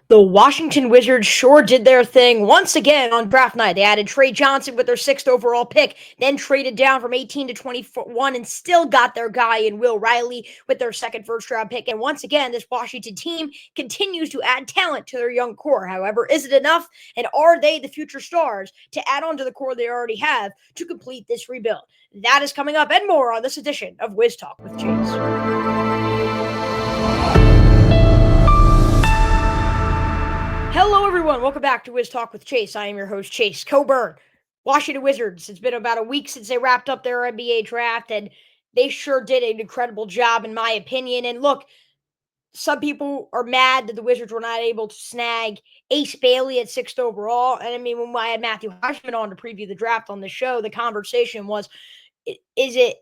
The Washington Wizards sure did their thing once again on draft night. They added Trey Johnson with their 6th overall pick, then traded down from 18 to 21 and still got their guy in Will Riley with their 2nd first-round pick. And once again, this Washington team continues to add talent to their young core. However, is it enough? And are they the future stars to add on to the core they already have to complete this rebuild? That is coming up and more on this edition of Wiz Talk with Chase. Hello, everyone. Welcome back to Wiz Talk with Chase. I am your host, Chase Coburn. Washington Wizards. It's been about a week since they wrapped up their NBA draft, and they sure did an incredible job, in my opinion. And look, some people are mad that the Wizards were not able to snag Ace Bailey at 6th overall. And I mean, when I had Matthew Hushman on to preview the draft on the show, the conversation was, is it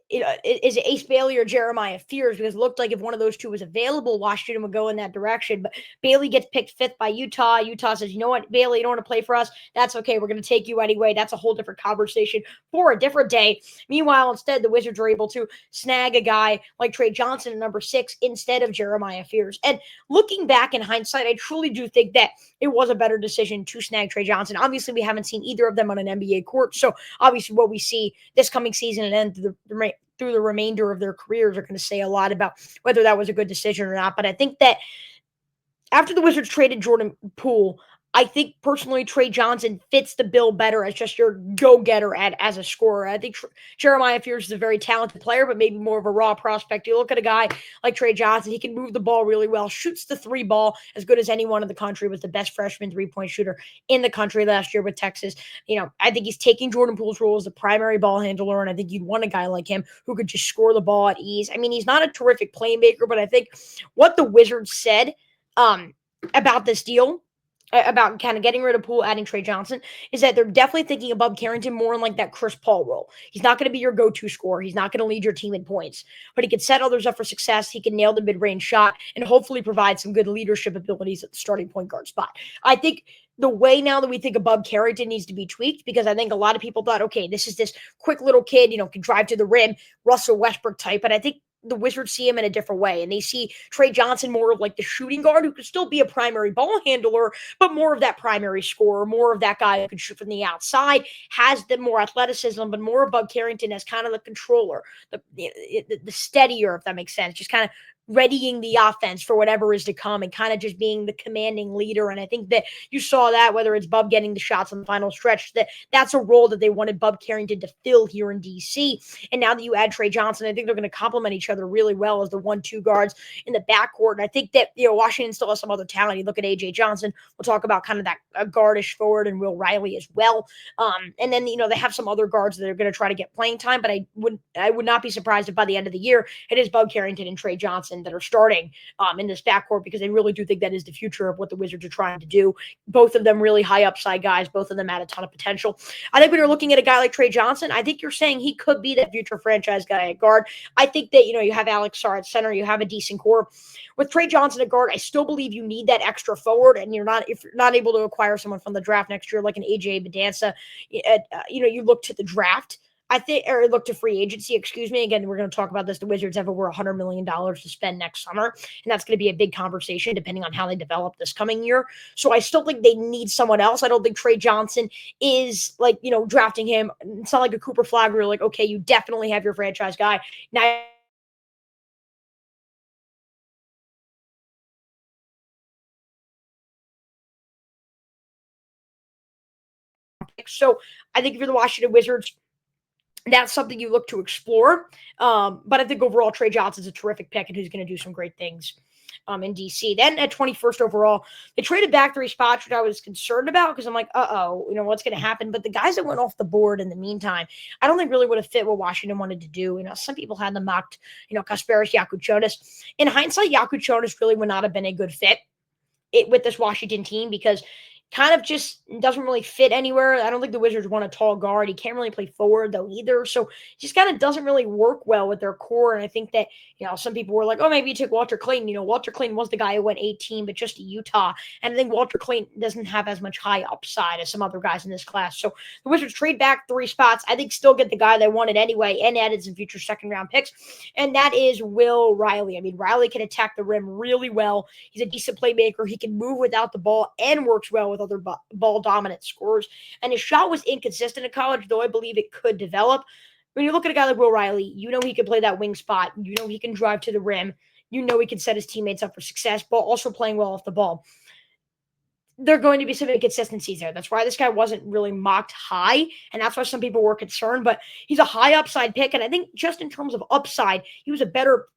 Ace Bailey or Jeremiah Fears? Because it looked like if one of those two was available, Washington would go in that direction. But Bailey gets picked 5th by Utah. Utah says, you know what, Bailey, you don't want to play for us? That's okay. We're going to take you anyway. That's a whole different conversation for a different day. Meanwhile, instead, the Wizards are able to snag a guy like Trey Johnson at number 6 instead of Jeremiah Fears. And looking back in hindsight, I truly do think that it was a better decision to snag Trey Johnson. Obviously, we haven't seen either of them on an NBA court. So obviously what we see this coming season and then through the remainder of their careers are going to say a lot about whether that was a good decision or not. But I think that after the Wizards traded Jordan Poole, I think personally Trey Johnson fits the bill better as just your go-getter as a scorer. I think Jeremiah Fears is a very talented player, but maybe more of a raw prospect. You look at a guy like Trey Johnson, he can move the ball really well, shoots the 3 ball as good as anyone in the country, was the best freshman 3-point shooter in the country last year with Texas. I think he's taking Jordan Poole's role as the primary ball handler, and I think you'd want a guy like him who could just score the ball at ease. I mean, he's not a terrific playmaker, but I think what the Wizards said about this deal, about kind of getting rid of Poole, adding Trey Johnson, is that they're definitely thinking of Bub Carrington more in like that Chris Paul role. He's not going to be your go-to scorer. He's not going to lead your team in points, but he can set others up for success. He can nail the mid-range shot and hopefully provide some good leadership abilities at the starting point guard spot. I think the way now that we think of Bub Carrington needs to be tweaked, because I think a lot of people thought, okay, this is this quick little kid, can drive to the rim, Russell Westbrook type, but I think the Wizards see him in a different way, and they see Trey Johnson more of like the shooting guard who could still be a primary ball handler, but more of that primary scorer, more of that guy who can shoot from the outside, has the more athleticism, but more of Bub Carrington as kind of the controller, the steadier, if that makes sense, just kind of readying the offense for whatever is to come and kind of just being the commanding leader. And I think that you saw that, whether it's Bub getting the shots on the final stretch, that's a role that they wanted Bub Carrington to fill here in DC. And now that you add Trey Johnson, I think they're going to complement each other really well as the 1-2 guards in the backcourt. And I think that, Washington still has some other talent. You look at AJ Johnson, we'll talk about kind of that guardish forward, and Will Riley as well. And then, they have some other guards that are going to try to get playing time, but I would not be surprised if by the end of the year, it is Bub Carrington and Trey Johnson that are starting in this backcourt, because I really do think that is the future of what the Wizards are trying to do. Both of them really high upside guys, both of them had a ton of potential. I think when you're looking at a guy like Trey Johnson, I think you're saying he could be that future franchise guy at guard. I think that, you have Alex Sarr at center, you have a decent core. With Trey Johnson at guard, I still believe you need that extra forward, and if you're not able to acquire someone from the draft next year, like an AJ Bedanza, you look to the draft. I think, or look to free agency, excuse me. Again, we're going to talk about this. The Wizards have over $100 million to spend next summer, and that's going to be a big conversation depending on how they develop this coming year. So I still think they need someone else. I don't think Trey Johnson is like, drafting him. It's not like a Cooper Flagler, like, okay, you definitely have your franchise guy. Now, so I think if you're the Washington Wizards, that's something you look to explore. But I think overall, Trey Johnson's a terrific pick and who's going to do some great things in DC. Then at 21st overall, they traded back 3 spots, which I was concerned about because I'm like, what's going to happen? But the guys that went off the board in the meantime, I don't think really would have fit what Washington wanted to do. Some people had them mocked, Kasparis Yakuchonis. In hindsight, Yakuchonis really would not have been a good fit with this Washington team, because kind of just doesn't really fit anywhere. I don't think the Wizards want a tall guard. He can't really play forward though either. So just kind of doesn't really work well with their core. And I think that, some people were like, oh, maybe you took Walter Clayton. Walter Clayton was the guy who went 18, but just to Utah. And I think Walter Clayton doesn't have as much high upside as some other guys in this class. So the Wizards trade back 3 spots. I think still get the guy they wanted anyway and added some future second round picks. And that is Will Riley. I mean, Riley can attack the rim really well. He's a decent playmaker. He can move without the ball and works well with other ball dominant scorers. And his shot was inconsistent in college, though I believe it could develop. When you look at a guy like Will Riley, he can play that wing spot. He can drive to the rim. He can set his teammates up for success, but also playing well off the ball. There are going to be some inconsistencies there. That's why this guy wasn't really mocked high, and that's why some people were concerned. But he's a high upside pick, and I think just in terms of upside, he was a better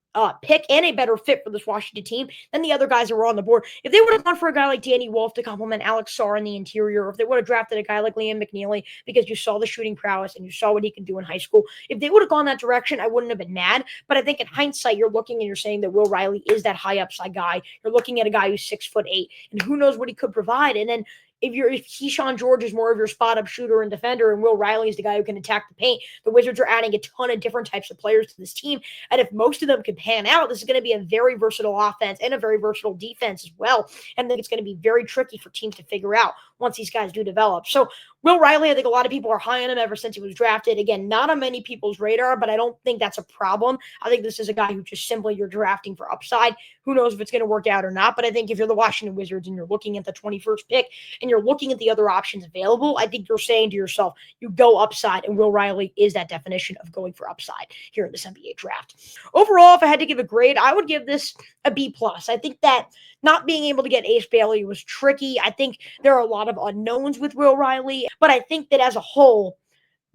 pick and a better fit for this Washington team than the other guys that were on the board. If they would have gone for a guy like Danny Wolf to complement Alex Sarr in the interior, or if they would have drafted a guy like Liam McNeely because you saw the shooting prowess and you saw what he can do in high school, if they would have gone that direction, I wouldn't have been mad. But I think in hindsight, you're looking and you're saying that Will Riley is that high upside guy. You're looking at a guy who's 6'8", and who knows what he could provide. And then if Keyshawn George is more of your spot-up shooter and defender, and Will Riley is the guy who can attack the paint, the Wizards are adding a ton of different types of players to this team. And if most of them can pan out, this is going to be a very versatile offense and a very versatile defense as well. And I think it's going to be very tricky for teams to figure out once these guys do develop. So Will Riley, I think a lot of people are high on him ever since he was drafted. Again, not on many people's radar, but I don't think that's a problem. I think this is a guy who just simply you're drafting for upside. Who knows if it's going to work out or not? But I think if you're the Washington Wizards and you're looking at the 21st pick and you're looking at the other options available, I think you're saying to yourself, you go upside, and Will Riley is that definition of going for upside here in this NBA draft. Overall, if I had to give a grade, I would give this a B+. I think that not being able to get Ace Bailey was tricky. I think there are a lot of unknowns with Will Riley, but I think that as a whole,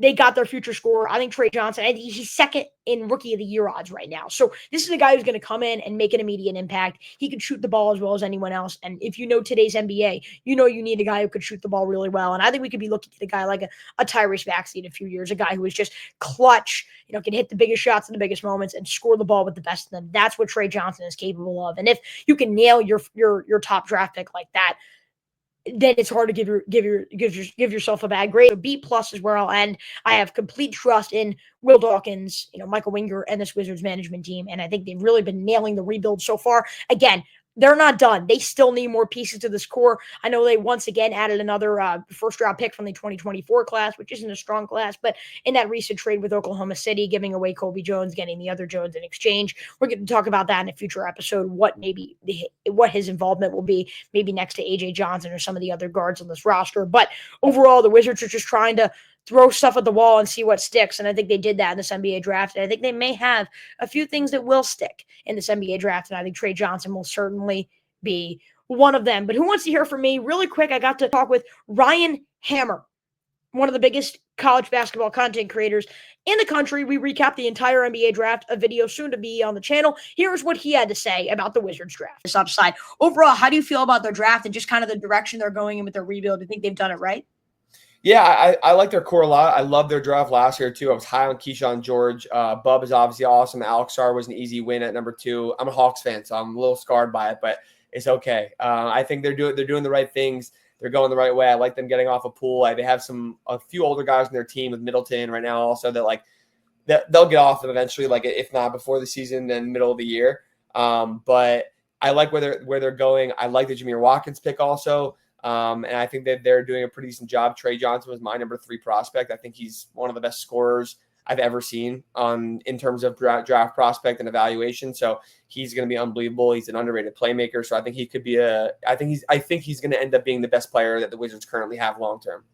they got their future scorer. I think Trey Johnson, he's second in Rookie of the Year odds right now. So this is a guy who's going to come in and make an immediate impact. He can shoot the ball as well as anyone else. And if you know today's NBA, you need a guy who could shoot the ball really well. And I think we could be looking at a guy like a Tyrese Maxey in a few years, a guy who is just clutch, can hit the biggest shots in the biggest moments and score the ball with the best of them. That's what Trey Johnson is capable of. And if you can nail your top draft pick like that, then it's hard to give yourself a bad grade. So B+ is where I'll end. I have complete trust in Will Dawkins, Michael Winger, and this Wizards management team, and I think they've really been nailing the rebuild so far. Again, they're not done. They still need more pieces to this core. I know they once again added another first-round pick from the 2024 class, which isn't a strong class, but in that recent trade with Oklahoma City, giving away Kobe Jones, getting the other Jones in exchange. We're going to talk about that in a future episode, what his involvement will be, maybe next to A.J. Johnson or some of the other guards on this roster. But overall, the Wizards are just trying to throw stuff at the wall and see what sticks. And I think they did that in this NBA draft. And I think they may have a few things that will stick in this NBA draft. And I think Trey Johnson will certainly be one of them. But who wants to hear from me? Really quick, I got to talk with Ryan Hammer, one of the biggest college basketball content creators in the country. We recap the entire NBA draft, a video soon to be on the channel. Here's what he had to say about the Wizards draft. This upside. Overall, how do you feel about their draft and just kind of the direction they're going in with their rebuild? Do you think they've done it right? Yeah, I like their core a lot. I love their draft last year, too. I was high on Keyshawn George. Bub is obviously awesome. Alex Sarr was an easy win at number 2. I'm a Hawks fan, so I'm a little scarred by it, but it's okay. I think they're doing the right things. They're going the right way. I like them getting off a Poole. They have a few older guys in their team with Middleton right now also that they'll get off them eventually, if not before the season, then middle of the year. But I like where they're going. I like the Jameer Watkins pick also. And I think that they're doing a pretty decent job. Trey Johnson was my number 3 prospect. I think he's one of the best scorers I've ever seen in terms of draft prospect and evaluation. So he's going to be unbelievable. He's an underrated playmaker. So I think he could be I think he's going to end up being the best player that the Wizards currently have long term.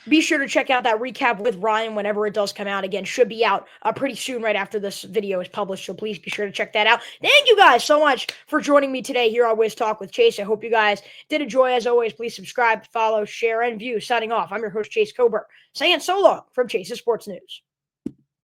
Be sure to check out that recap with Ryan whenever it does come out. Again, should be out pretty soon right after this video is published, so please be sure to check that out. Thank you guys so much for joining me today here on Wiz Talk with Chase. I hope you guys did enjoy. As always, please subscribe, follow, share, and view. Signing off, I'm your host, Chase Coburn, saying so long from Chase's Sports News.